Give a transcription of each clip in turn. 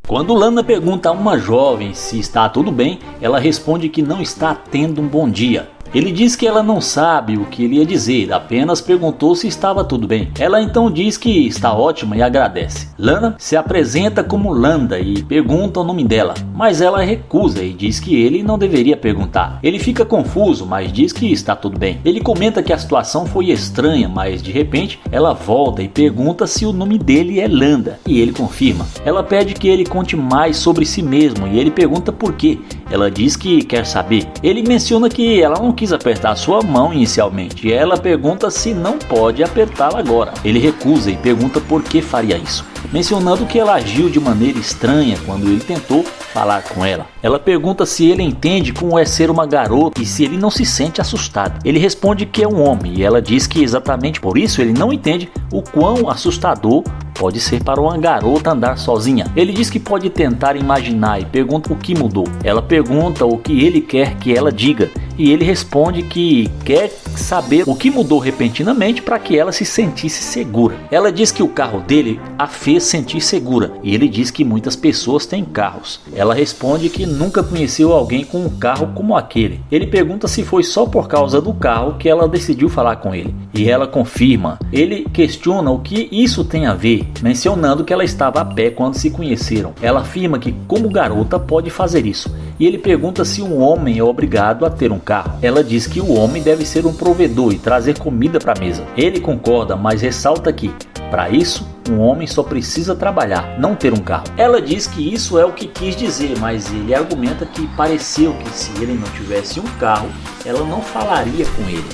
Quando Lana pergunta a uma jovem se está tudo bem, ela responde que não está tendo um bom dia. Ele diz que ela não sabe o que ele ia dizer, apenas perguntou se estava tudo bem. Ela então diz que está ótima e agradece. Lana se apresenta como Landa e pergunta o nome dela, mas ela recusa e diz que ele não deveria perguntar. Ele fica confuso, mas diz que está tudo bem. Ele comenta que a situação foi estranha, mas de repente ela volta e pergunta se o nome dele é Landa, e ele confirma. Ela pede que ele conte mais sobre si mesmo e ele pergunta por quê. Ela diz que quer saber. Ele menciona que ela não quis apertar sua mão inicialmente e ela pergunta se não pode apertá-la agora. Ele recusa e pergunta por que faria isso, mencionando que ela agiu de maneira estranha quando ele tentou falar com ela. Ela pergunta se ele entende como é ser uma garota e se ele não se sente assustado. Ele responde que é um homem e ela diz que exatamente por isso ele não entende o quão assustador pode ser para uma garota andar sozinha. Ele diz que pode tentar imaginar e pergunta o que mudou. Ela pergunta o que ele quer que ela diga e ele responde que quer saber o que mudou repentinamente para que ela se sentisse segura. Ela diz que o carro dele a fez sentir segura e ele diz que muitas pessoas têm carros. Ela responde que nunca conheceu alguém com um carro como aquele. Ele pergunta se foi só por causa do carro que ela decidiu falar com ele e ela confirma. Ele questiona o que isso tem a ver, mencionando que ela estava a pé quando se conheceram. Ela afirma que como garota pode fazer isso e ele pergunta se um homem é obrigado a ter um carro. Ela diz que o homem deve ser um provedor e trazer comida para a mesa. Ele concorda, mas ressalta que para isso um homem só precisa trabalhar, não ter um carro. Ela diz que isso é o que quis dizer, mas ele argumenta que pareceu que se ele não tivesse um carro, ela não falaria com ele.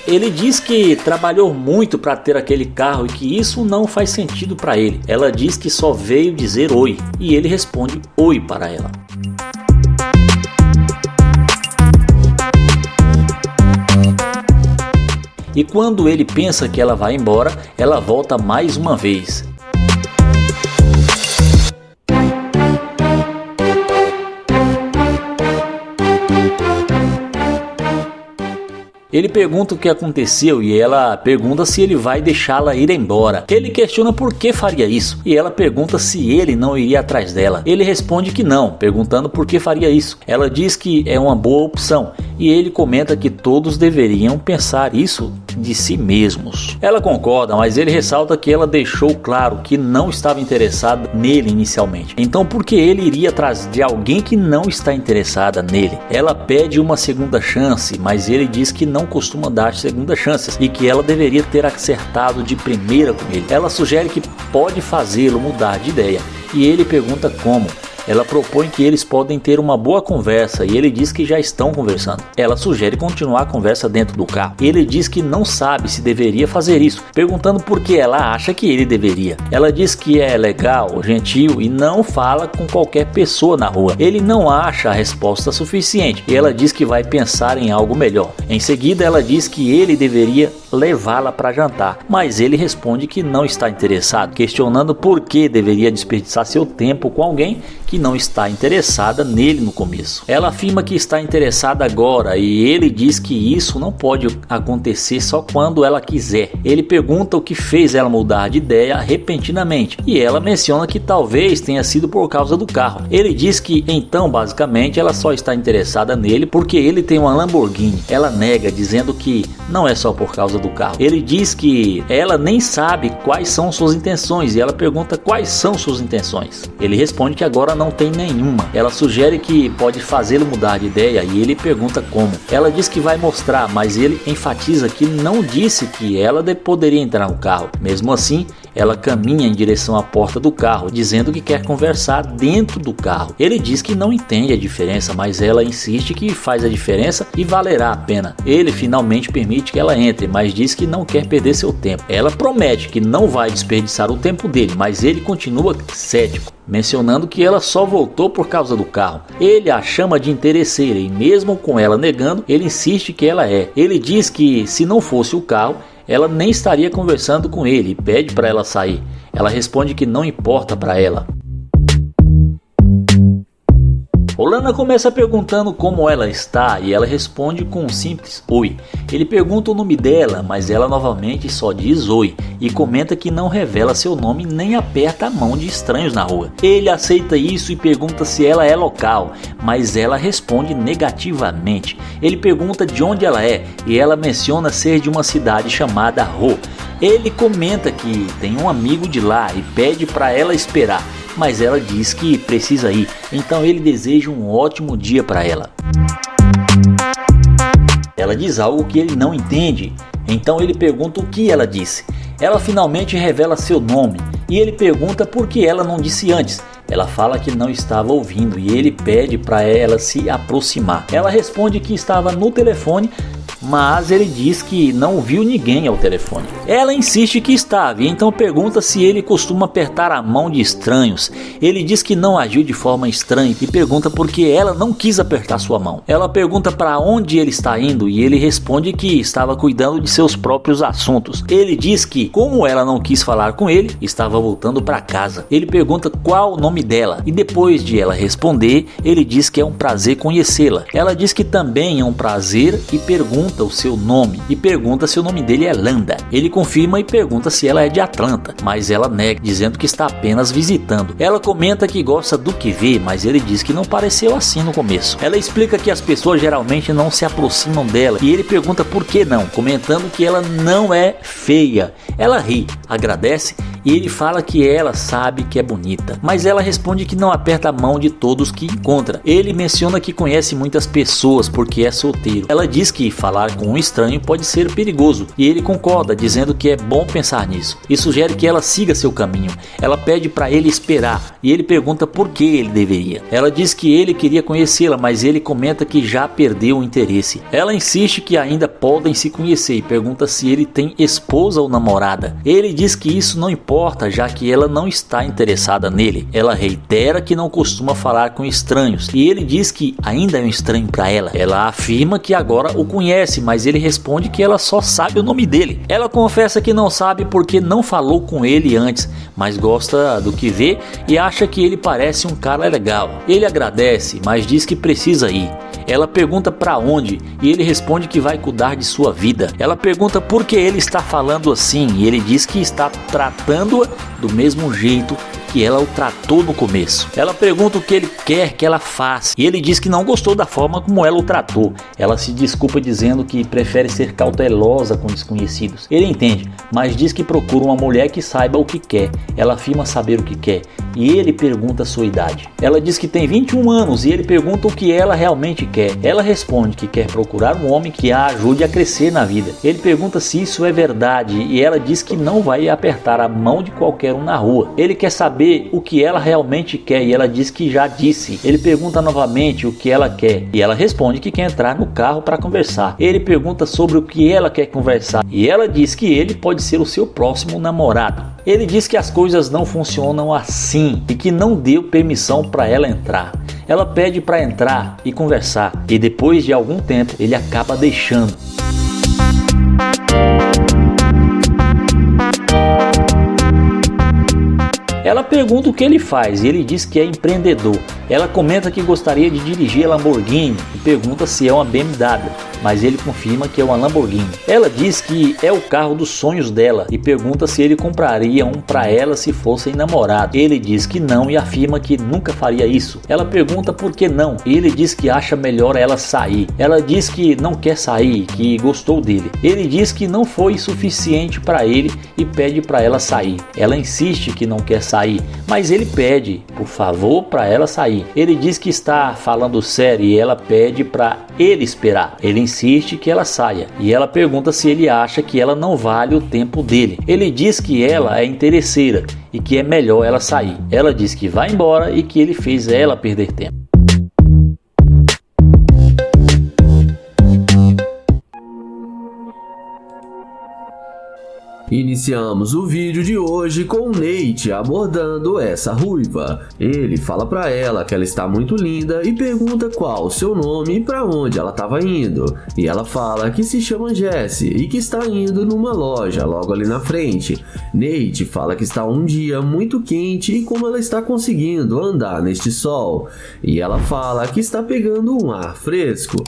Ele diz que trabalhou muito para ter aquele carro e que isso não faz sentido para ele. Ela diz que só veio dizer oi e ele responde oi para ela. E quando ele pensa que ela vai embora, ela volta mais uma vez. Ele pergunta o que aconteceu e ela pergunta se ele vai deixá-la ir embora. Ele questiona por que faria isso e ela pergunta se ele não iria atrás dela. Ele responde que não, perguntando por que faria isso. Ela diz que é uma boa opção e ele comenta que todos deveriam pensar isso de si mesmos. Ela concorda, mas ele ressalta que ela deixou claro que não estava interessada nele inicialmente. Então por que ele iria atrás de alguém que não está interessada nele? Ela pede uma segunda chance, mas ele diz que não costuma dar segunda chances e que ela deveria ter acertado de primeira com ele. Ela sugere que pode fazê-lo mudar de ideia e ele pergunta como. Ela propõe que eles podem ter uma boa conversa e ele diz que já estão conversando. Ela sugere continuar a conversa dentro do carro. Ele diz que não sabe se deveria fazer isso, perguntando por que ela acha que ele deveria. Ela diz que é legal, gentil e não fala com qualquer pessoa na rua. Ele não acha a resposta suficiente e ela diz que vai pensar em algo melhor. Em seguida, ela diz que ele deveria levá-la para jantar, mas ele responde que não está interessado, questionando por que deveria desperdiçar seu tempo com alguém que não está interessada nele no começo. Ela afirma que está interessada agora e ele diz que isso não pode acontecer só quando ela quiser. Ele pergunta o que fez ela mudar de ideia repentinamente e ela menciona que talvez tenha sido por causa do carro. Ele diz que então basicamente ela só está interessada nele porque ele tem uma Lamborghini. Ela nega, dizendo que não é só por causa do carro. Ele diz que ela nem sabe quais são suas intenções e ela pergunta quais são suas intenções. Ele responde que agora não tem nenhuma. Ela sugere que pode fazê-lo mudar de ideia e ele pergunta como. Ela diz que vai mostrar, mas ele enfatiza que não disse que ela poderia entrar no carro. Mesmo assim, ela caminha em direção à porta do carro, dizendo que quer conversar dentro do carro. Ele diz que não entende a diferença, mas ela insiste que faz a diferença e valerá a pena. Ele finalmente permite que ela entre, mas diz que não quer perder seu tempo. Ela promete que não vai desperdiçar o tempo dele, mas ele continua cético, mencionando que ela só voltou por causa do carro. Ele a chama de interesseira e mesmo com ela negando, ele insiste que ela é. Ele diz que se não fosse o carro, ela nem estaria conversando com ele e pede para ela sair. Ela responde que não importa para ela. Olana começa perguntando como ela está e ela responde com um simples oi. Ele pergunta o nome dela, mas ela novamente só diz oi e comenta que não revela seu nome nem aperta a mão de estranhos na rua. Ele aceita isso e pergunta se ela é local, mas ela responde negativamente. Ele pergunta de onde ela é e ela menciona ser de uma cidade chamada Ho. Ele comenta que tem um amigo de lá e pede para ela esperar, mas ela diz que precisa ir, então ele deseja um ótimo dia para ela. Ela diz algo que ele não entende, então ele pergunta o que ela disse. Ela finalmente revela seu nome e ele pergunta por que ela não disse antes. Ela fala que não estava ouvindo e ele pede para ela se aproximar. Ela responde que estava no telefone, mas ele diz que não viu ninguém ao telefone. Ela insiste que estava e então pergunta se ele costuma apertar a mão de estranhos. Ele diz que não agiu de forma estranha e pergunta por que ela não quis apertar sua mão. Ela pergunta para onde ele está indo e ele responde que estava cuidando de seus próprios assuntos. Ele diz que, como ela não quis falar com ele, estava voltando para casa. Ele pergunta qual o nome dela e depois de ela responder, ele diz que é um prazer conhecê-la. Ela diz que também é um prazer e pergunta o seu nome e pergunta se o nome dele é Landa. Ele confirma e pergunta se ela é de Atlanta, mas ela nega, dizendo que está apenas visitando. Ela comenta que gosta do que vê, mas ele diz que não pareceu assim no começo. Ela explica que as pessoas geralmente não se aproximam dela e ele pergunta por que não, comentando que ela não é feia. Ela ri, agradece e ele fala que ela sabe que é bonita, mas ela responde que não aperta a mão de todos que encontra. Ele menciona que conhece muitas pessoas porque é solteiro. Ela diz que falar com um estranho pode ser perigoso e ele concorda, dizendo que é bom pensar nisso e sugere que ela siga seu caminho. Ela pede para ele esperar e ele pergunta por que ele deveria. Ela diz que ele queria conhecê-la, mas ele comenta que já perdeu o interesse. Ela insiste que ainda podem se conhecer e pergunta se ele tem esposa ou namorada. Ele diz que isso não importa, já que ela não está interessada nele. Ela reitera que não costuma falar com estranhos e ele diz que ainda é um estranho para ela. Ela afirma que agora o conhece, mas ele responde que ela só sabe o nome dele. Ela confessa que não sabe porque não falou com ele antes, mas gosta do que vê e acha que ele parece um cara legal. Ele agradece, mas diz que precisa ir. Ela pergunta para onde e ele responde que vai cuidar de sua vida. Ela pergunta por que ele está falando assim e ele diz que está tratando-a do mesmo jeito que ela o tratou no começo. Ela pergunta o que ele quer que ela faça e ele diz que não gostou da forma como ela o tratou. Ela se desculpa dizendo que prefere ser cautelosa com desconhecidos. Ele entende, mas diz que procura uma mulher que saiba o que quer. Ela afirma saber o que quer e ele pergunta sua idade. Ela diz que tem 21 anos e ele pergunta o que ela realmente quer. Ela responde que quer procurar um homem que a ajude a crescer na vida. Ele pergunta se isso é verdade e ela diz que não vai apertar a mão de qualquer um na rua. Ele quer saber o que ela realmente quer e ela diz que já disse. Ele pergunta novamente o que ela quer e ela responde que quer entrar no carro para conversar. Ele pergunta sobre o que ela quer conversar e ela diz que ele pode ser o seu próximo namorado. Ele diz que as coisas não funcionam assim e que não deu permissão para ela entrar. Ela pede para entrar e conversar e depois de algum tempo ele acaba deixando. Ela pergunta o que ele faz e ele diz que é empreendedor. Ela comenta que gostaria de dirigir a Lamborghini e pergunta se é uma BMW, mas ele confirma que é uma Lamborghini. Ela diz que é o carro dos sonhos dela e pergunta se ele compraria um para ela se fossem namorados. Ele diz que não e afirma que nunca faria isso. Ela pergunta por que não e ele diz que acha melhor ela sair. Ela diz que não quer sair, que gostou dele. Ele diz que não foi suficiente para ele e pede para ela sair. Ela insiste que não quer sair, mas ele pede, por favor, para ela sair. Ele diz que está falando sério e ela pede para ele esperar. Ele insiste que ela saia e ela pergunta se ele acha que ela não vale o tempo dele. Ele diz que ela é interesseira e que é melhor ela sair. Ela diz que vai embora e que ele fez ela perder tempo. Iniciamos o vídeo de hoje com o Nate abordando essa ruiva. Ele fala pra ela que ela está muito linda e pergunta qual o seu nome e pra onde ela estava indo. E ela fala que se chama Jessie e que está indo numa loja logo ali na frente. Nate fala que está um dia muito quente e como ela está conseguindo andar neste sol. E ela fala que está pegando um ar fresco.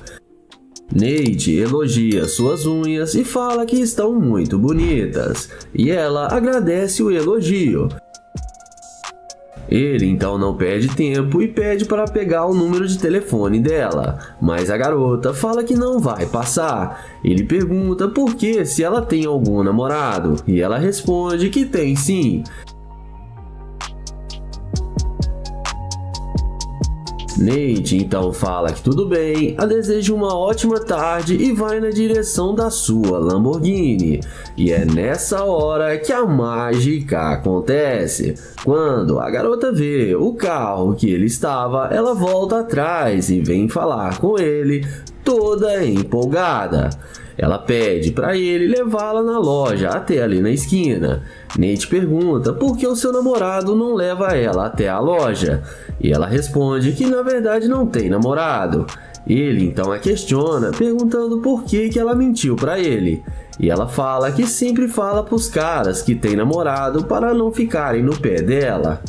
Nate elogia suas unhas e fala que estão muito bonitas, e ela agradece o elogio. Ele então não perde tempo e pede para pegar o número de telefone dela, mas a garota fala que não vai passar. Ele pergunta por que se ela tem algum namorado, e ela responde que tem sim. Nate então fala que tudo bem, a deseja uma ótima tarde e vai na direção da sua Lamborghini. E é nessa hora que a mágica acontece. Quando a garota vê o carro que ele estava, ela volta atrás e vem falar com ele, toda empolgada. Ela pede para ele levá-la na loja até ali na esquina. Nate pergunta por que o seu namorado não leva ela até a loja. E ela responde que na verdade não tem namorado. Ele então a questiona, perguntando por que ela mentiu para ele. E ela fala que sempre fala pros caras que tem namorado para não ficarem no pé dela.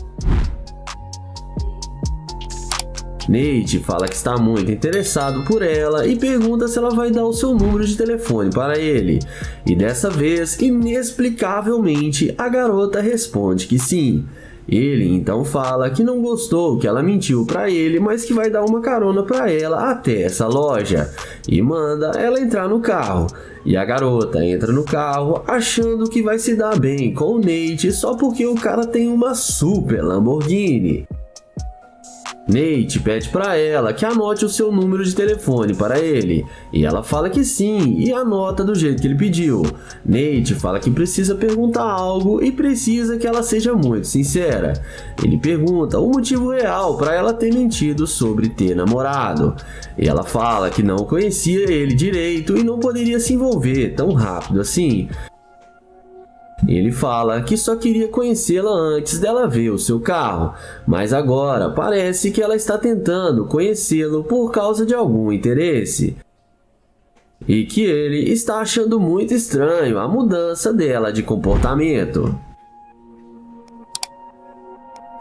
Nate fala que está muito interessado por ela e pergunta se ela vai dar o seu número de telefone para ele. E dessa vez, inexplicavelmente, a garota responde que sim. Ele então fala que não gostou que ela mentiu para ele, mas que vai dar uma carona para ela até essa loja. E manda ela entrar no carro. E a garota entra no carro achando que vai se dar bem com o Nate só porque o cara tem uma super Lamborghini. Nate pede para ela que anote o seu número de telefone para ele, e ela fala que sim e anota do jeito que ele pediu. Nate fala que precisa perguntar algo e precisa que ela seja muito sincera. Ele pergunta o motivo real para ela ter mentido sobre ter namorado, e ela fala que não conhecia ele direito e não poderia se envolver tão rápido assim. Ele fala que só queria conhecê-la antes dela ver o seu carro, mas agora parece que ela está tentando conhecê-lo por causa de algum interesse. E que ele está achando muito estranho a mudança dela de comportamento.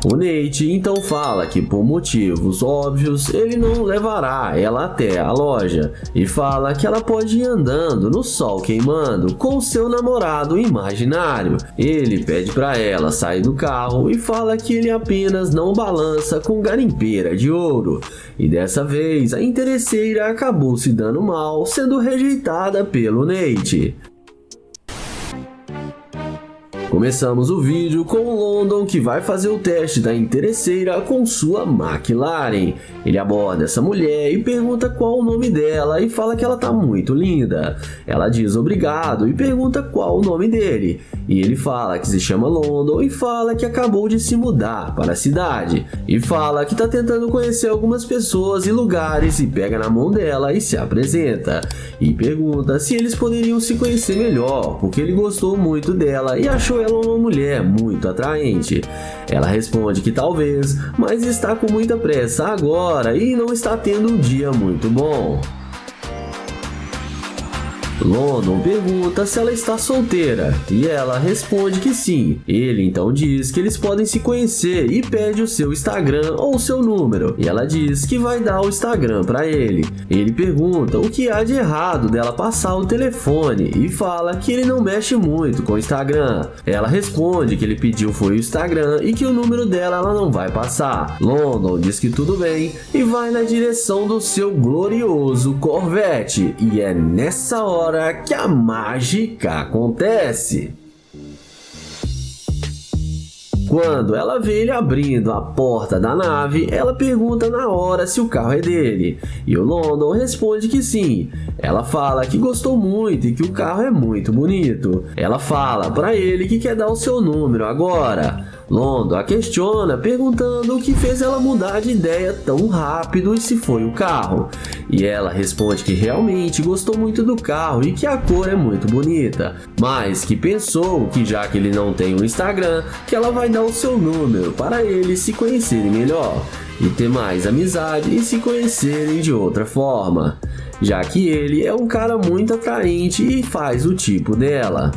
O Nate então fala que por motivos óbvios ele não levará ela até a loja e fala que ela pode ir andando no sol queimando com seu namorado imaginário. Ele pede para ela sair do carro e fala que ele apenas não balança com garimpeira de ouro. E dessa vez a interesseira acabou se dando mal, sendo rejeitada pelo Nate. Começamos o vídeo com o London que vai fazer o teste da interesseira com sua McLaren. Ele aborda essa mulher e pergunta qual o nome dela e fala que ela tá muito linda. Ela diz obrigado e pergunta qual o nome dele. E ele fala que se chama London e fala que acabou de se mudar para a cidade. E fala que tá tentando conhecer algumas pessoas e lugares e pega na mão dela e se apresenta. E pergunta se eles poderiam se conhecer melhor, porque ele gostou muito dela e achou ela uma mulher muito atraente. Ela responde que talvez, mas está com muita pressa agora e não está tendo um dia muito bom. London pergunta se ela está solteira e ela responde que sim. Ele então diz que eles podem se conhecer e pede o seu Instagram ou o seu número, e ela diz que vai dar o Instagram para ele. Ele pergunta o que há de errado dela passar o telefone e fala que ele não mexe muito com o Instagram. Ela responde que ele pediu foi o Instagram e que o número dela ela não vai passar. London diz que tudo bem e vai na direção do seu glorioso Corvette, e é nessa hora que a mágica acontece. Quando ela vê ele abrindo a porta da nave, ela pergunta na hora se o carro é dele, e o London responde que sim. Ela fala que gostou muito e que o carro é muito bonito. Ela fala para ele que quer dar o seu número agora. London a questiona, perguntando o que fez ela mudar de ideia tão rápido e se foi o carro. E ela responde que realmente gostou muito do carro e que a cor é muito bonita, mas que pensou que já que ele não tem um Instagram, que ela vai dar o seu número para eles se conhecerem melhor e ter mais amizade e se conhecerem de outra forma, já que ele é um cara muito atraente e faz o tipo dela.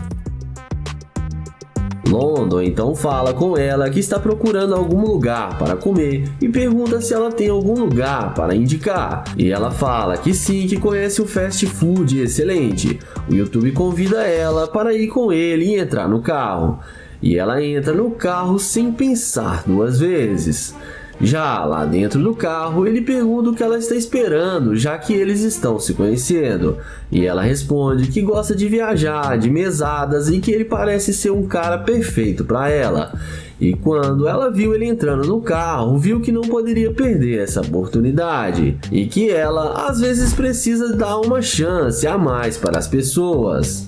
London então fala com ela que está procurando algum lugar para comer e pergunta se ela tem algum lugar para indicar. E ela fala que sim, que conhece um fast food excelente. O YouTube convida ela para ir com ele e entrar no carro. E ela entra no carro sem pensar duas vezes. Já lá dentro do carro, ele pergunta o que ela está esperando, já que eles estão se conhecendo. E ela responde que gosta de viajar, de mesadas e que ele parece ser um cara perfeito para ela. E quando ela viu ele entrando no carro, viu que não poderia perder essa oportunidade. E que ela, às vezes, precisa dar uma chance a mais para as pessoas.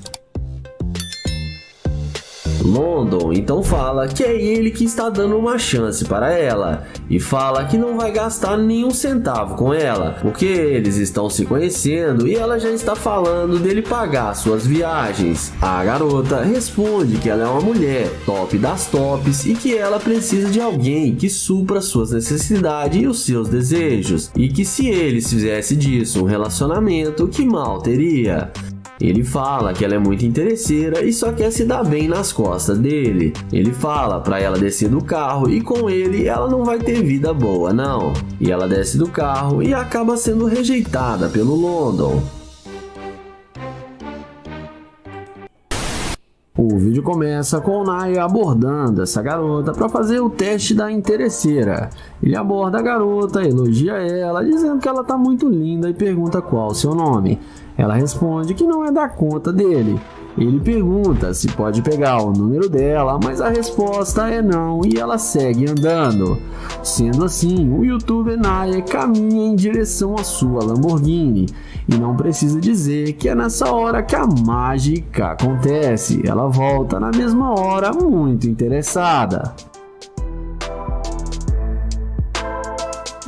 London então fala que é ele que está dando uma chance para ela e fala que não vai gastar nenhum centavo com ela, porque eles estão se conhecendo e ela já está falando dele pagar suas viagens. A garota responde que ela é uma mulher top das tops e que ela precisa de alguém que supra suas necessidades e os seus desejos, e que se eles fizessem disso um relacionamento, que mal teria. Ele fala que ela é muito interesseira e só quer se dar bem nas costas dele. Ele fala pra ela descer do carro e com ele ela não vai ter vida boa não. E ela desce do carro e acaba sendo rejeitada pelo London. O vídeo começa com o Naya abordando essa garota para fazer o teste da interesseira. Ele aborda a garota, elogia ela, dizendo que ela tá muito linda e pergunta qual o seu nome. Ela responde que não é da conta dele. Ele pergunta se pode pegar o número dela, mas a resposta é não e ela segue andando. Sendo assim, o youtuber Naya caminha em direção à sua Lamborghini. E não precisa dizer que é nessa hora que a mágica acontece. Ela volta na mesma hora, muito interessada.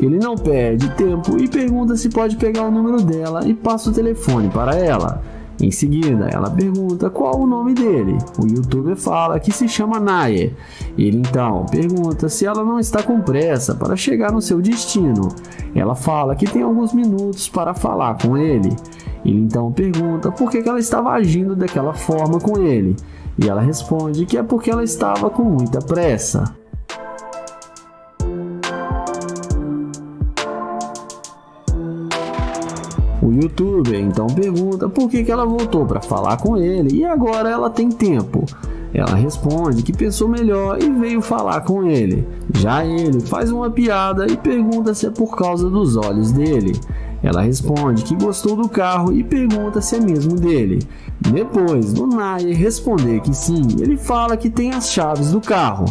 Ele não perde tempo e pergunta se pode pegar o número dela e passa o telefone para ela. Em seguida, ela pergunta qual o nome dele. O youtuber fala que se chama Naya. Ele então pergunta se ela não está com pressa para chegar no seu destino. Ela fala que tem alguns minutos para falar com ele. Ele então pergunta por que ela estava agindo daquela forma com ele. E ela responde que é porque ela estava com muita pressa. O youtuber então pergunta por que ela voltou para falar com ele e agora ela tem tempo. Ela responde que pensou melhor e veio falar com ele. Já ele faz uma piada e pergunta se é por causa dos olhos dele. Ela responde que gostou do carro e pergunta se é mesmo dele. Depois do Naya responder que sim, ele fala que tem as chaves do carro.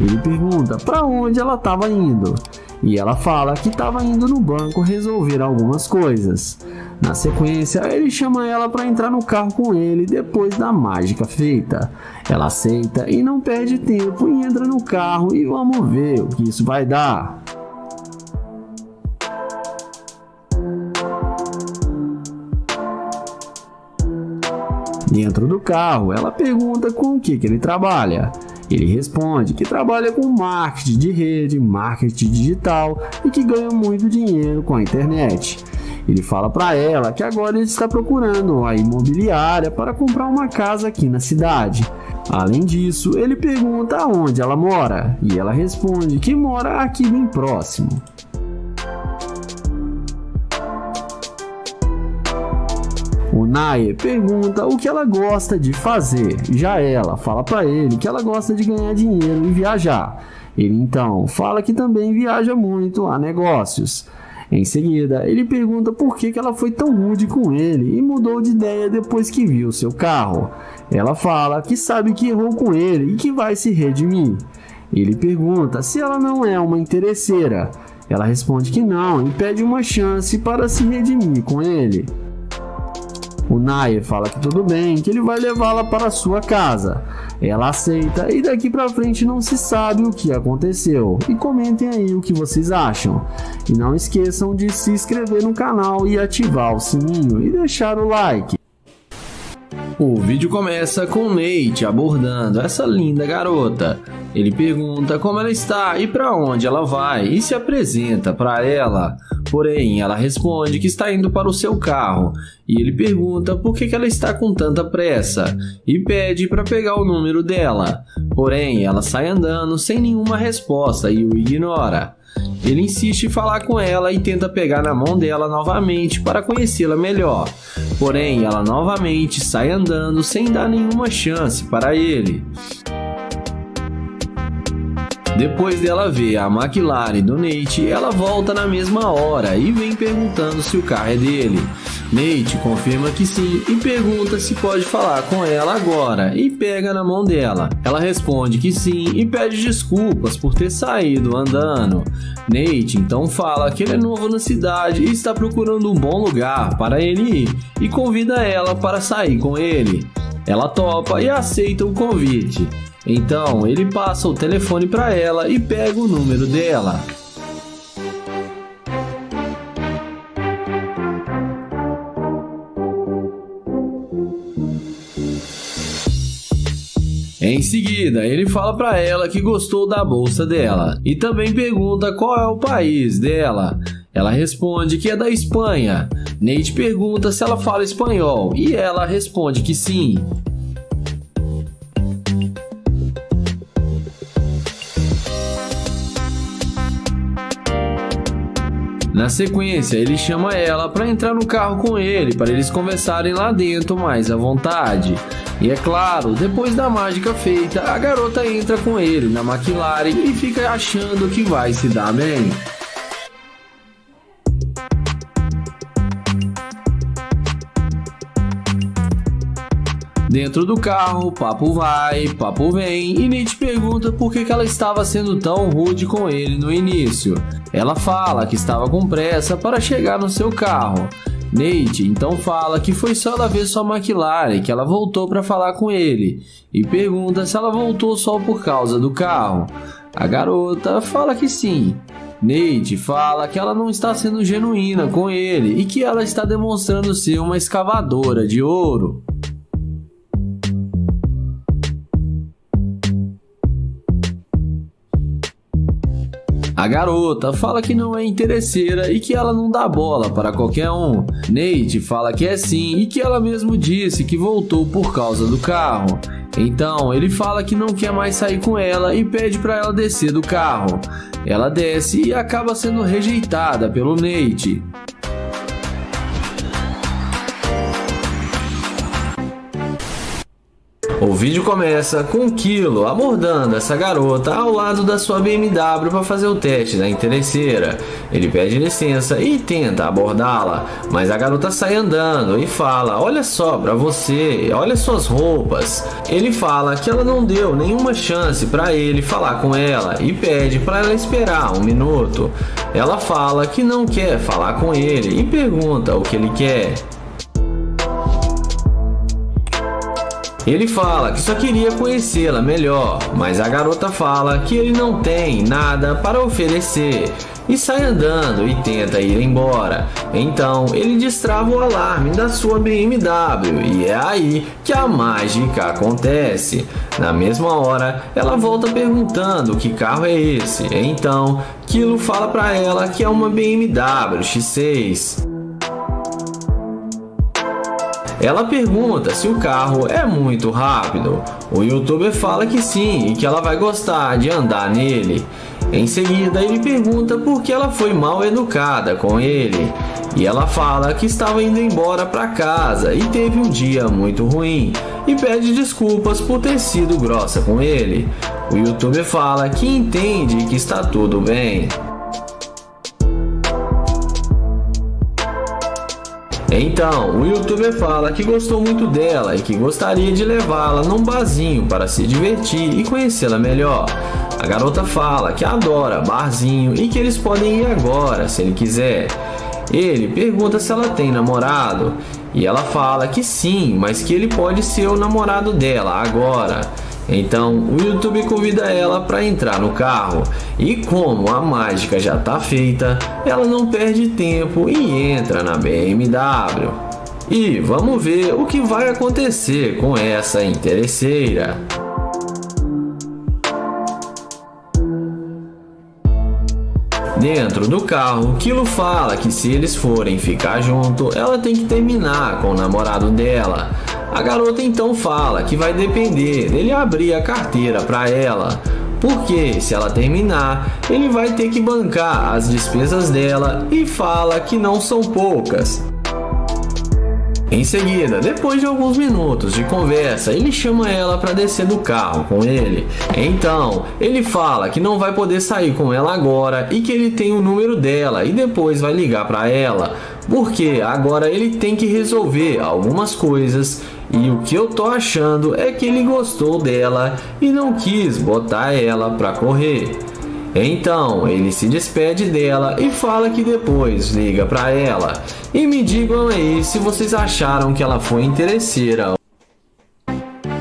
Ele pergunta para onde ela estava indo. E ela fala que estava indo no banco resolver algumas coisas. Na sequência, ele chama ela para entrar no carro com ele depois da mágica feita. Ela aceita e não perde tempo e entra no carro e vamos ver o que isso vai dar. Dentro do carro, ela pergunta com o que ele trabalha. Ele responde que trabalha com marketing de rede, marketing digital e que ganha muito dinheiro com a internet. Ele fala para ela que agora ele está procurando a imobiliária para comprar uma casa aqui na cidade. Além disso, ele pergunta aonde ela mora e ela responde que mora aqui bem próximo. O Naya pergunta o que ela gosta de fazer, já ela fala para ele que ela gosta de ganhar dinheiro e viajar. Ele então fala que também viaja muito a negócios. Em seguida, ele pergunta por que ela foi tão rude com ele e mudou de ideia depois que viu seu carro. Ela fala que sabe que errou com ele e que vai se redimir. Ele pergunta se ela não é uma interesseira. Ela responde que não e pede uma chance para se redimir com ele. O Nair fala que tudo bem, que ele vai levá-la para sua casa. Ela aceita e daqui pra frente não se sabe o que aconteceu. E comentem aí o que vocês acham. E não esqueçam de se inscrever no canal e ativar o sininho e deixar o like. O vídeo começa com Nate abordando essa linda garota. Ele pergunta como ela está e para onde ela vai e se apresenta para ela. Porém, ela responde que está indo para o seu carro e ele pergunta por que ela está com tanta pressa e pede para pegar o número dela. Porém, ela sai andando sem nenhuma resposta e o ignora. Ele insiste em falar com ela e tenta pegar na mão dela novamente para conhecê-la melhor. Porém, ela novamente sai andando sem dar nenhuma chance para ele. Depois dela ver a McLaren do Nate, ela volta na mesma hora e vem perguntando se o carro é dele. Nate confirma que sim e pergunta se pode falar com ela agora e pega na mão dela. Ela responde que sim e pede desculpas por ter saído andando. Nate então fala que ele é novo na cidade e está procurando um bom lugar para ele ir e convida ela para sair com ele. Ela topa e aceita o convite. Então ele passa o telefone para ela e pega o número dela. Em seguida, ele fala para ela que gostou da bolsa dela e também pergunta qual é o país dela. Ela responde que é da Espanha. Nate pergunta se ela fala espanhol e ela responde que sim. Na sequência, ele chama ela para entrar no carro com ele, para eles conversarem lá dentro mais à vontade. E é claro, depois da mágica feita, a garota entra com ele na McLaren e fica achando que vai se dar bem. Dentro do carro, papo vai, papo vem e Nate pergunta por que ela estava sendo tão rude com ele no início. Ela fala que estava com pressa para chegar no seu carro. Nate então fala que foi só ela ver sua McLaren que ela voltou para falar com ele e pergunta se ela voltou só por causa do carro. A garota fala que sim. Nate fala que ela não está sendo genuína com ele e que ela está demonstrando ser uma escavadora de ouro. A garota fala que não é interesseira e que ela não dá bola para qualquer um. Nate fala que é sim e que ela mesmo disse que voltou por causa do carro. Então ele fala que não quer mais sair com ela e pede para ela descer do carro. Ela desce e acaba sendo rejeitada pelo Nate. O vídeo começa com Kilo abordando essa garota ao lado da sua BMW para fazer o teste da interesseira. Ele pede licença e tenta abordá-la, mas a garota sai andando e fala: olha só pra você, olha suas roupas. Ele fala que ela não deu nenhuma chance para ele falar com ela e pede para ela esperar um minuto. Ela fala que não quer falar com ele e pergunta o que ele quer. Ele fala que só queria conhecê-la melhor, mas a garota fala que ele não tem nada para oferecer e sai andando e tenta ir embora. Então ele destrava o alarme da sua BMW e é aí que a mágica acontece. Na mesma hora, ela volta perguntando que carro é esse. Então, Kilo fala para ela que é uma BMW X6. Ela pergunta se o carro é muito rápido. O youtuber fala que sim e que ela vai gostar de andar nele. Em seguida, ele pergunta por que ela foi mal educada com ele. E ela fala que estava indo embora para casa e teve um dia muito ruim e pede desculpas por ter sido grossa com ele. O youtuber fala que entende que está tudo bem. Então, o youtuber fala que gostou muito dela e que gostaria de levá-la num barzinho para se divertir e conhecê-la melhor. A garota fala que adora barzinho e que eles podem ir agora se ele quiser. Ele pergunta se ela tem namorado e ela fala que sim, mas que ele pode ser o namorado dela agora. Então o YouTube convida ela para entrar no carro e como a mágica já está feita, ela não perde tempo e entra na BMW. E vamos ver o que vai acontecer com essa interesseira. Dentro do carro, Kilo fala que se eles forem ficar junto, ela tem que terminar com o namorado dela. A garota então fala que vai depender dele abrir a carteira para ela, porque se ela terminar, ele vai ter que bancar as despesas dela e fala que não são poucas. Em seguida, depois de alguns minutos de conversa, ele chama ela para descer do carro com ele. Então, ele fala que não vai poder sair com ela agora e que ele tem o número dela e depois vai ligar para ela, porque agora ele tem que resolver algumas coisas e o que eu tô achando é que ele gostou dela e não quis botar ela para correr. Então ele se despede dela e fala que depois liga para ela. E me digam aí se vocês acharam que ela foi interesseira.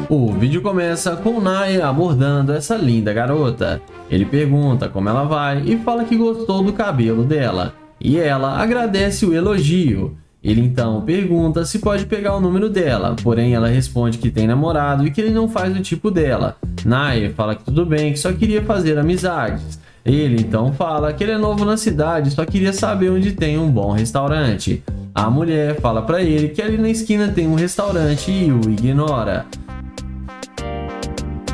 O vídeo começa com Naya abordando essa linda garota. Ele pergunta como ela vai e fala que gostou do cabelo dela. E ela agradece o elogio. Ele então pergunta se pode pegar o número dela, porém ela responde que tem namorado e que ele não faz o tipo dela. Naya fala que tudo bem, que só queria fazer amizades. Ele então fala que ele é novo na cidade e só queria saber onde tem um bom restaurante. A mulher fala pra ele que ali na esquina tem um restaurante e o ignora.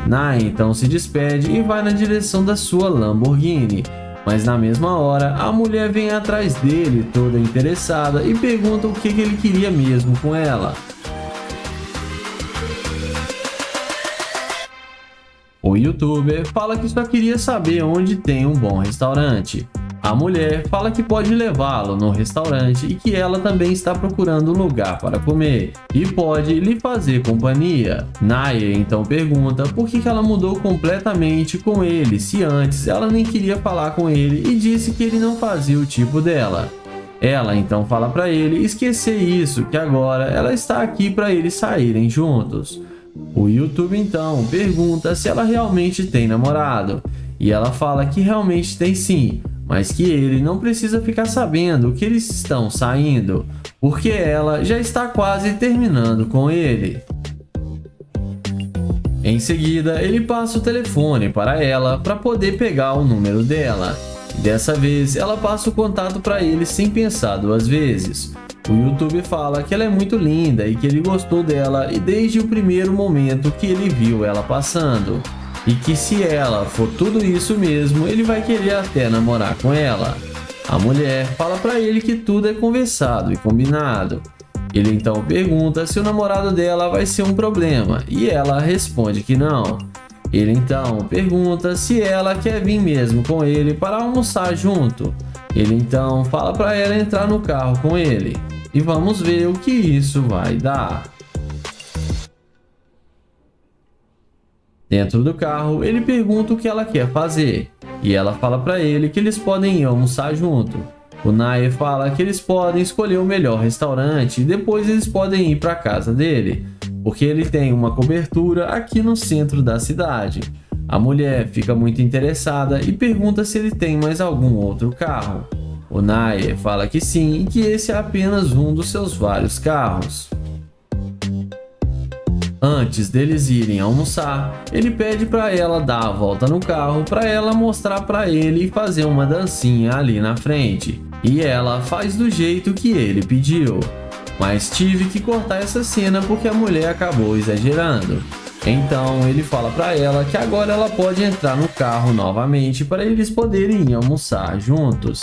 Naya então se despede e vai na direção da sua Lamborghini. Mas na mesma hora, a mulher vem atrás dele toda interessada e pergunta o que ele queria mesmo com ela. O youtuber fala que só queria saber onde tem um bom restaurante. A mulher fala que pode levá-lo no restaurante e que ela também está procurando um lugar para comer e pode lhe fazer companhia. Naya então pergunta por que ela mudou completamente com ele, se antes ela nem queria falar com ele e disse que ele não fazia o tipo dela. Ela então fala para ele esquecer isso, que agora ela está aqui para eles saírem juntos. O YouTube então pergunta se ela realmente tem namorado e ela fala que realmente tem sim, mas que ele não precisa ficar sabendo que eles estão saindo, porque ela já está quase terminando com ele. Em seguida, ele passa o telefone para ela para poder pegar o número dela. Dessa vez, ela passa o contato para ele sem pensar duas vezes. O YouTube fala que ela é muito linda e que ele gostou dela e desde o primeiro momento que ele viu ela passando. E que se ela for tudo isso mesmo, ele vai querer até namorar com ela. A mulher fala para ele que tudo é conversado e combinado. Ele então pergunta se o namorado dela vai ser um problema e ela responde que não. Ele então pergunta se ela quer vir mesmo com ele para almoçar junto. Ele então fala para ela entrar no carro com ele. E vamos ver o que isso vai dar. Dentro do carro, ele pergunta o que ela quer fazer. E ela fala para ele que eles podem ir almoçar junto. O Naya fala que eles podem escolher o melhor restaurante e depois eles podem ir para a casa dele, porque ele tem uma cobertura aqui no centro da cidade. A mulher fica muito interessada e pergunta se ele tem mais algum outro carro. O Naya fala que sim e que esse é apenas um dos seus vários carros. Antes deles irem almoçar, ele pede para ela dar a volta no carro para ela mostrar para ele e fazer uma dancinha ali na frente. E ela faz do jeito que ele pediu. Mas tive que cortar essa cena porque a mulher acabou exagerando. Então ele fala para ela que agora ela pode entrar no carro novamente para eles poderem ir almoçar juntos.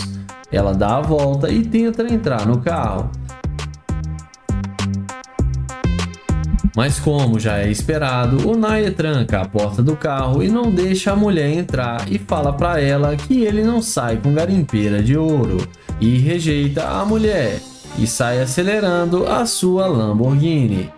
Ela dá a volta e tenta entrar no carro. Mas como já é esperado, o Naya tranca a porta do carro e não deixa a mulher entrar e fala para ela que ele não sai com garimpeira de ouro e rejeita a mulher e sai acelerando a sua Lamborghini.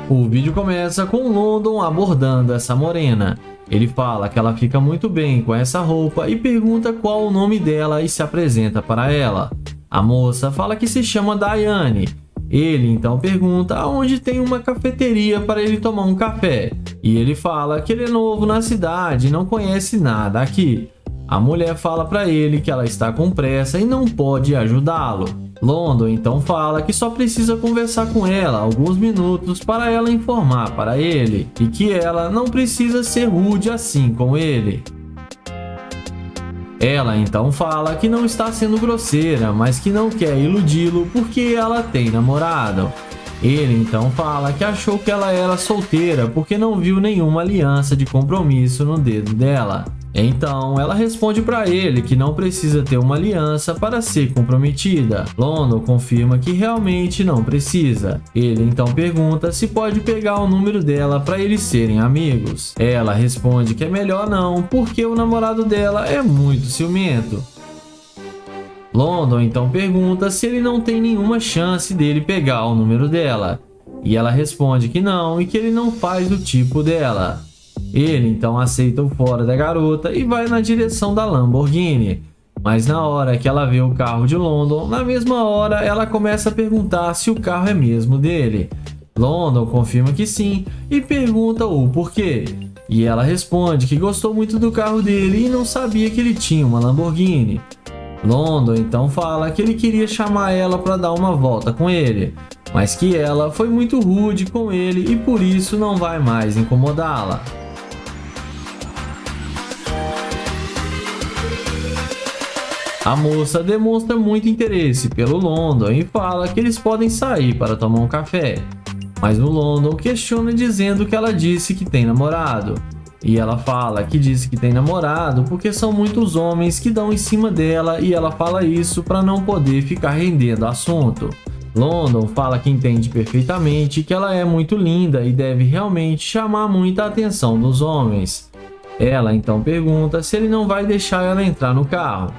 O vídeo começa com London abordando essa morena. Ele fala que ela fica muito bem com essa roupa e pergunta qual o nome dela e se apresenta para ela. A moça fala que se chama Daiane. Ele então pergunta aonde tem uma cafeteria para ele tomar um café. E ele fala que ele é novo na cidade e não conhece nada aqui. A mulher fala para ele que ela está com pressa e não pode ajudá-lo. London então fala que só precisa conversar com ela alguns minutos para ela informar para ele e que ela não precisa ser rude assim com ele. Ela então fala que não está sendo grosseira, mas que não quer iludi-lo porque ela tem namorado. Ele então fala que achou que ela era solteira porque não viu nenhuma aliança de compromisso no dedo dela. Então ela responde para ele que não precisa ter uma aliança para ser comprometida. London confirma que realmente não precisa. Ele então pergunta se pode pegar o número dela para eles serem amigos. Ela responde que é melhor não, porque o namorado dela é muito ciumento. London então pergunta se ele não tem nenhuma chance dele pegar o número dela. E ela responde que não e que ele não faz do tipo dela. Ele então aceita o fora da garota e vai na direção da Lamborghini. Mas na hora que ela vê o carro de London, na mesma hora ela começa a perguntar se o carro é mesmo dele. London confirma que sim e pergunta o porquê. E ela responde que gostou muito do carro dele e não sabia que ele tinha uma Lamborghini. London então fala que ele queria chamar ela para dar uma volta com ele, mas que ela foi muito rude com ele e por isso não vai mais incomodá-la. A moça demonstra muito interesse pelo London e fala que eles podem sair para tomar um café. Mas o London questiona dizendo que ela disse que tem namorado. E ela fala que disse que tem namorado porque são muitos homens que dão em cima dela e ela fala isso para não poder ficar rendendo assunto. London fala que entende perfeitamente que ela é muito linda e deve realmente chamar muita atenção dos homens. Ela então pergunta se ele não vai deixar ela entrar no carro.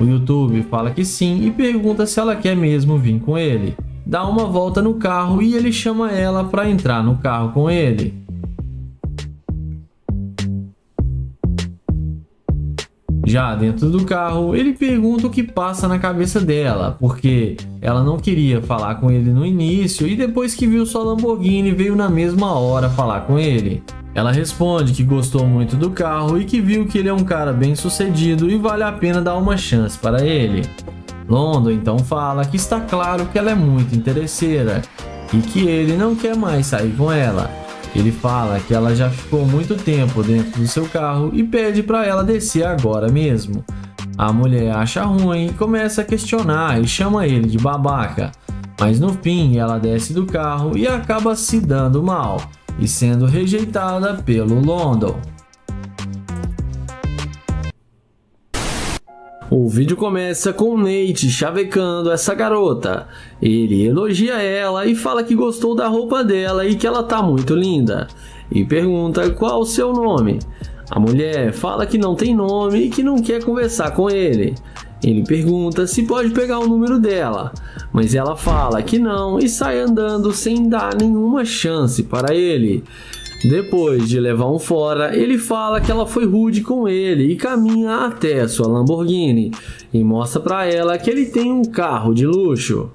O YouTube fala que sim e pergunta se ela quer mesmo vir com ele. Dá uma volta no carro e ele chama ela para entrar no carro com ele. Já dentro do carro, ele pergunta o que passa na cabeça dela, porque ela não queria falar com ele no início e depois que viu sua Lamborghini veio na mesma hora falar com ele. Ela responde que gostou muito do carro e que viu que ele é um cara bem sucedido e vale a pena dar uma chance para ele. London então fala que está claro que ela é muito interesseira e que ele não quer mais sair com ela. Ele fala que ela já ficou muito tempo dentro do seu carro e pede para ela descer agora mesmo. A mulher acha ruim e começa a questionar e chama ele de babaca, mas no fim ela desce do carro e acaba se dando mal e sendo rejeitada pelo London. O vídeo começa com o Nate chavecando essa garota. Ele elogia ela e fala que gostou da roupa dela e que ela tá muito linda. E pergunta qual o seu nome. A mulher fala que não tem nome e que não quer conversar com ele. Ele pergunta se pode pegar o número dela, mas ela fala que não e sai andando sem dar nenhuma chance para ele. Depois de levar um fora, ele fala que ela foi rude com ele e caminha até sua Lamborghini e mostra para ela que ele tem um carro de luxo.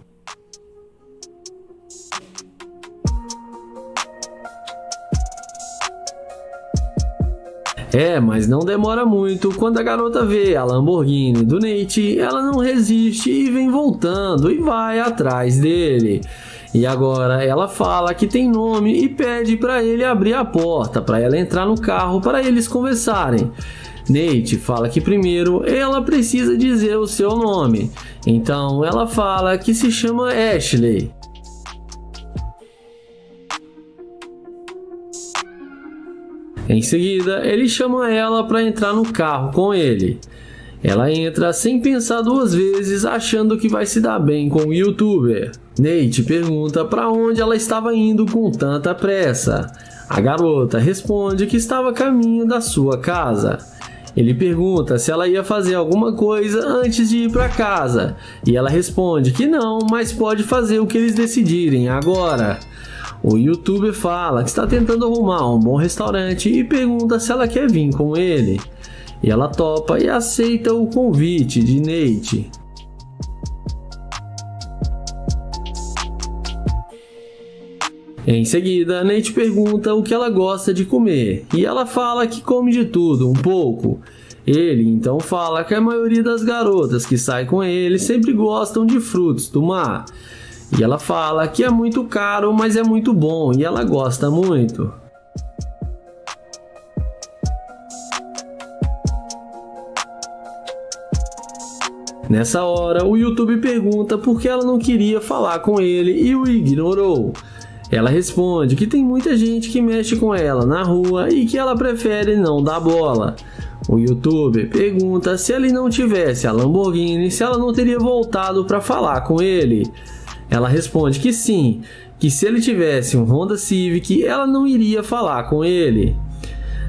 Mas não demora muito. Quando a garota vê a Lamborghini do Nate, ela não resiste e vem voltando e vai atrás dele. E agora ela fala que tem nome e pede para ele abrir a porta para ela entrar no carro para eles conversarem. Nate fala que primeiro ela precisa dizer o seu nome. Então ela fala que se chama Ashley. Em seguida, ele chama ela para entrar no carro com ele. Ela entra sem pensar duas vezes, achando que vai se dar bem com o youtuber. Nate pergunta para onde ela estava indo com tanta pressa. A garota responde que estava a caminho da sua casa. Ele pergunta se ela ia fazer alguma coisa antes de ir para casa. E ela responde que não, mas pode fazer o que eles decidirem agora. O youtuber fala que está tentando arrumar um bom restaurante e pergunta se ela quer vir com ele. E ela topa e aceita o convite de Nate. Em seguida, Nate pergunta o que ela gosta de comer, e ela fala que come de tudo, um pouco. Ele então fala que a maioria das garotas que saem com ele sempre gostam de frutos do mar. E ela fala que é muito caro, mas é muito bom e ela gosta muito. Nessa hora, o YouTube pergunta por que ela não queria falar com ele e o ignorou. Ela responde que tem muita gente que mexe com ela na rua e que ela prefere não dar bola. O youtuber pergunta se ele não tivesse a Lamborghini, se ela não teria voltado para falar com ele. Ela responde que sim, que se ele tivesse um Honda Civic, ela não iria falar com ele.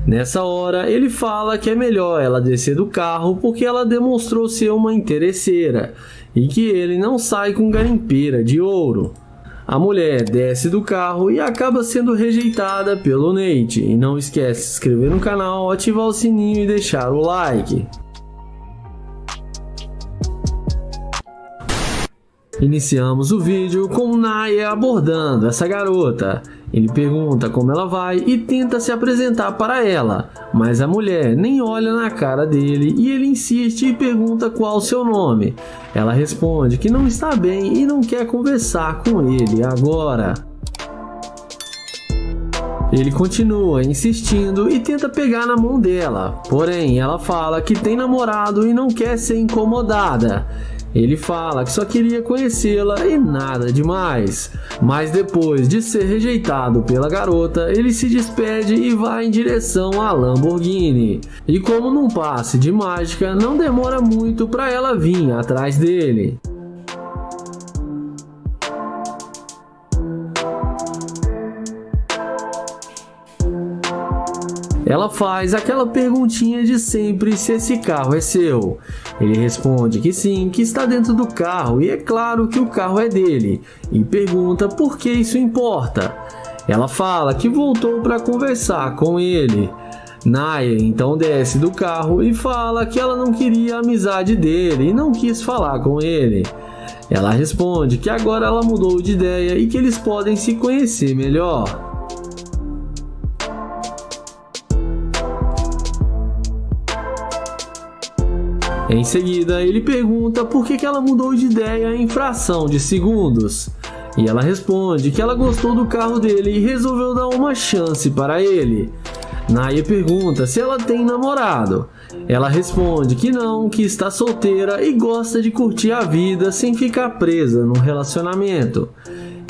Nessa hora, ele fala que é melhor ela descer do carro porque ela demonstrou ser uma interesseira e que ele não sai com garimpeira de ouro. A mulher desce do carro e acaba sendo rejeitada pelo Nate. E não esquece de se inscrever no canal, ativar o sininho e deixar o like. Iniciamos o vídeo com Naya abordando essa garota. Ele pergunta como ela vai e tenta se apresentar para ela, mas a mulher nem olha na cara dele e ele insiste e pergunta qual o seu nome. Ela responde que não está bem e não quer conversar com ele agora. Ele continua insistindo e tenta pegar na mão dela, porém ela fala que tem namorado e não quer ser incomodada. Ele fala que só queria conhecê-la e nada demais. Mas depois de ser rejeitado pela garota, ele se despede e vai em direção à Lamborghini. E como num passe de mágica, não demora muito para ela vir atrás dele. Ela faz aquela perguntinha de sempre se esse carro é seu. Ele responde que sim, que está dentro do carro e é claro que o carro é dele. E pergunta por que isso importa. Ela fala que voltou para conversar com ele. Naya então desce do carro e fala que ela não queria a amizade dele e não quis falar com ele. Ela responde que agora ela mudou de ideia e que eles podem se conhecer melhor. Em seguida, ele pergunta por que ela mudou de ideia em fração de segundos. E ela responde que ela gostou do carro dele e resolveu dar uma chance para ele. Naya pergunta se ela tem namorado. Ela responde que não, que está solteira e gosta de curtir a vida sem ficar presa num relacionamento.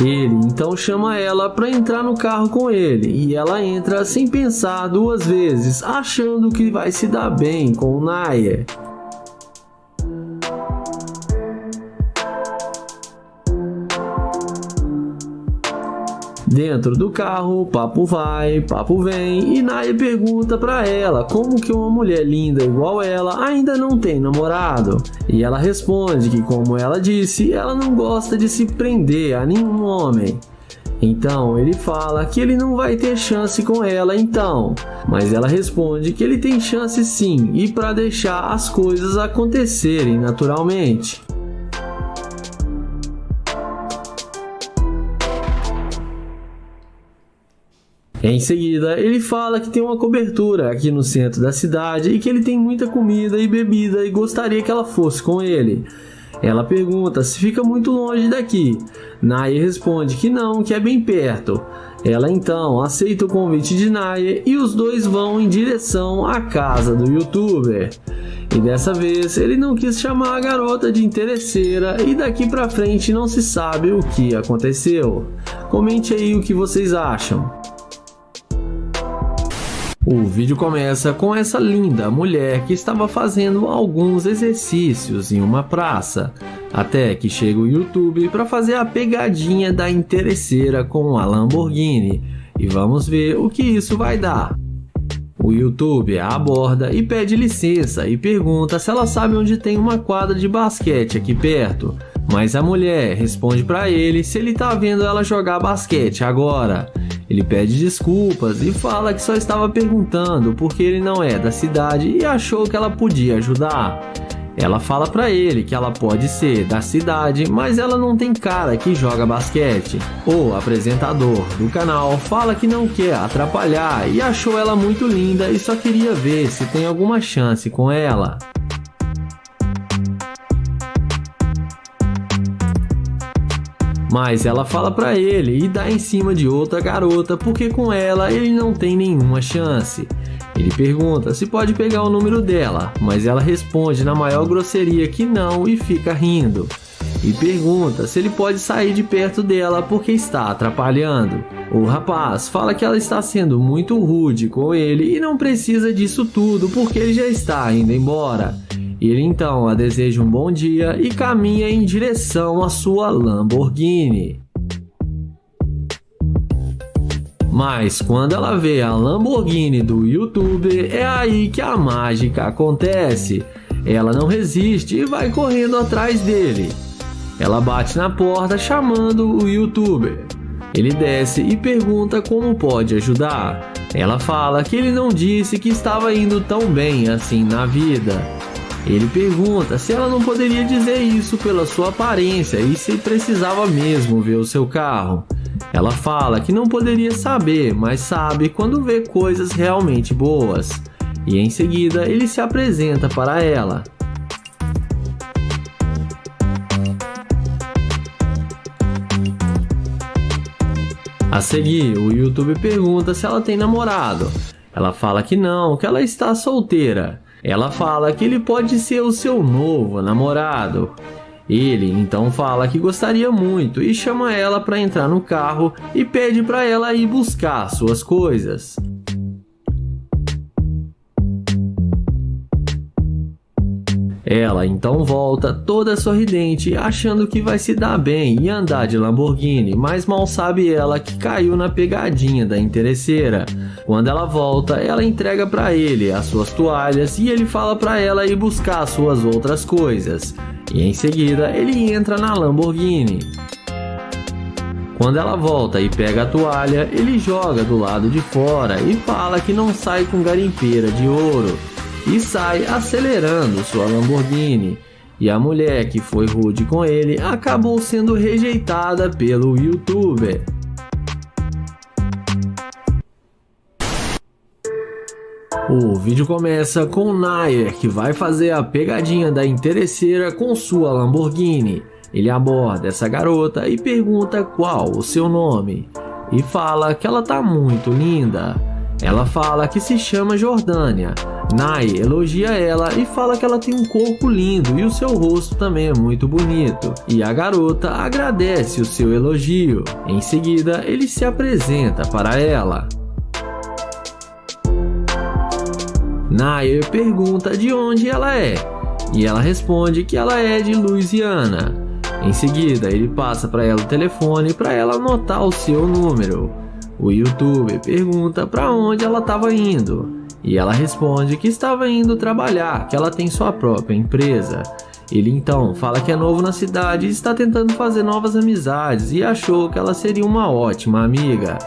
Ele então chama ela para entrar no carro com ele e ela entra sem pensar duas vezes, achando que vai se dar bem com o Naya. Dentro do carro, papo vai, papo vem e Naya pergunta pra ela como que uma mulher linda igual ela ainda não tem namorado. E ela responde que, como ela disse, ela não gosta de se prender a nenhum homem. Então ele fala que ele não vai ter chance com ela então, mas ela responde que ele tem chance sim e para deixar as coisas acontecerem naturalmente. Em seguida, ele fala que tem uma cobertura aqui no centro da cidade e que ele tem muita comida e bebida e gostaria que ela fosse com ele. Ela pergunta se fica muito longe daqui. Naya responde que não, que é bem perto. Ela então aceita o convite de Naya e os dois vão em direção à casa do youtuber. E dessa vez ele não quis chamar a garota de interesseira e daqui pra frente não se sabe o que aconteceu. Comente aí o que vocês acham. O vídeo começa com essa linda mulher que estava fazendo alguns exercícios em uma praça, até que chega o YouTube para fazer a pegadinha da interesseira com a Lamborghini, e vamos ver o que isso vai dar. O YouTube a aborda e pede licença e pergunta se ela sabe onde tem uma quadra de basquete aqui perto, Mas a mulher responde para ele se ele tá vendo ela jogar basquete agora. Ele pede desculpas e fala que só estava perguntando porque ele não é da cidade e achou que ela podia ajudar. Ela fala para ele que ela pode ser da cidade, mas ela não tem cara que joga basquete. O apresentador do canal fala que não quer atrapalhar e achou ela muito linda e só queria ver se tem alguma chance com ela. Mas ela fala pra ele e dá em cima de outra garota porque com ela ele não tem nenhuma chance. Ele pergunta se pode pegar o número dela, mas ela responde na maior grosseria que não e fica rindo. E pergunta se ele pode sair de perto dela porque está atrapalhando. O rapaz fala que ela está sendo muito rude com ele e não precisa disso tudo porque ele já está indo embora. Ele então a deseja um bom dia e caminha em direção à sua Lamborghini. Mas quando ela vê a Lamborghini do YouTuber, é aí que a mágica acontece. Ela não resiste e vai correndo atrás dele. Ela bate na porta chamando o YouTuber. Ele desce e pergunta como pode ajudar. Ela fala que ele não disse que estava indo tão bem assim na vida. Ele pergunta se ela não poderia dizer isso pela sua aparência e se precisava mesmo ver o seu carro. Ela fala que não poderia saber, mas sabe quando vê coisas realmente boas. E em seguida ele se apresenta para ela. A seguir, o YouTuber pergunta se ela tem namorado. Ela fala que não, que ela está solteira. Ela fala que ele pode ser o seu novo namorado. Ele então fala que gostaria muito e chama ela para entrar no carro e pede para ela ir buscar suas coisas. Ela então volta toda sorridente, achando que vai se dar bem e andar de Lamborghini, mas mal sabe ela que caiu na pegadinha da interesseira. Quando ela volta, ela entrega para ele as suas toalhas e ele fala para ela ir buscar suas outras coisas. E em seguida, ele entra na Lamborghini. Quando ela volta e pega a toalha, ele joga do lado de fora e fala que não sai com garimpeira de ouro. E sai acelerando sua Lamborghini. E a mulher que foi rude com ele acabou sendo rejeitada pelo YouTuber. O vídeo começa com Nair, que vai fazer a pegadinha da interesseira com sua Lamborghini. Ele aborda essa garota e pergunta qual o seu nome. E fala que ela tá muito linda. Ela fala que se chama Jordânia. Nair elogia ela e fala que ela tem um corpo lindo e o seu rosto também é muito bonito. E a garota agradece o seu elogio. Em seguida, ele se apresenta para ela. Nair pergunta de onde ela é, e ela responde que ela é de Louisiana. Em seguida, ele passa para ela o telefone para ela anotar o seu número. O YouTuber pergunta para onde ela estava indo, e ela responde que estava indo trabalhar, que ela tem sua própria empresa. Ele então fala que é novo na cidade e está tentando fazer novas amizades e achou que ela seria uma ótima amiga.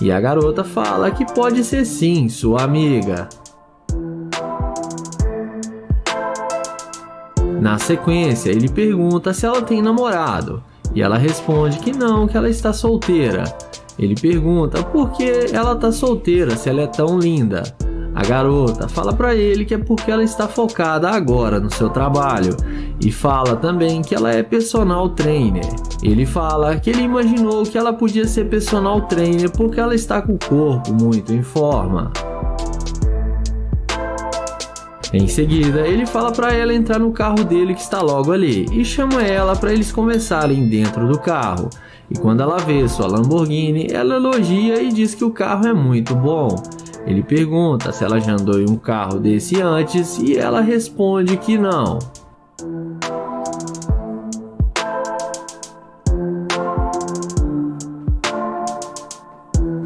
E a garota fala que pode ser sim sua amiga. Na sequência, ele pergunta se ela tem namorado, e ela responde que não, que ela está solteira. Ele pergunta por que ela está solteira se ela é tão linda. A garota fala para ele que é porque ela está focada agora no seu trabalho, e fala também que ela é personal trainer. Ele fala que ele imaginou que ela podia ser personal trainer porque ela está com o corpo muito em forma. Em seguida, ele fala para ela entrar no carro dele que está logo ali e chama ela para eles conversarem dentro do carro. E quando ela vê sua Lamborghini, ela elogia e diz que o carro é muito bom. Ele pergunta se ela já andou em um carro desse antes e ela responde que não.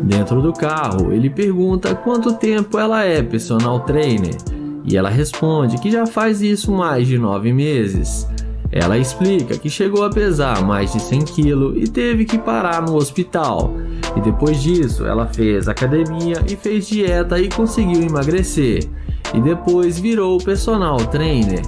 Dentro do carro, ele pergunta quanto tempo ela é personal trainer. E ela responde que já faz isso mais de 9 meses. Ela explica que chegou a pesar mais de 100 kg e teve que parar no hospital. E depois disso, ela fez academia e fez dieta e conseguiu emagrecer. E depois virou personal trainer.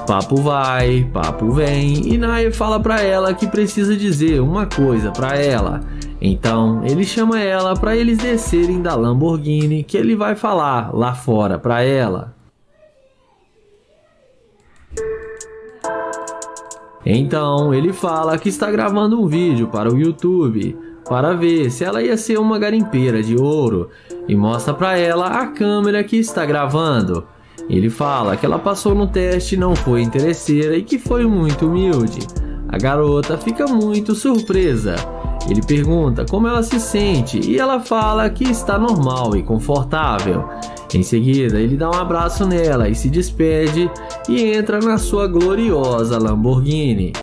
Papo vai, papo vem, e Nair fala pra ela que precisa dizer uma coisa pra ela. Então ele chama ela pra eles descerem da Lamborghini, que ele vai falar lá fora pra ela. Então ele fala que está gravando um vídeo para o YouTube para ver se ela ia ser uma garimpeira de ouro e mostra pra ela a câmera que está gravando. Ele fala que ela passou no teste e não foi interesseira e que foi muito humilde. A garota fica muito surpresa. Ele pergunta como ela se sente e ela fala que está normal e confortável. Em seguida, ele dá um abraço nela e se despede e entra na sua gloriosa Lamborghini.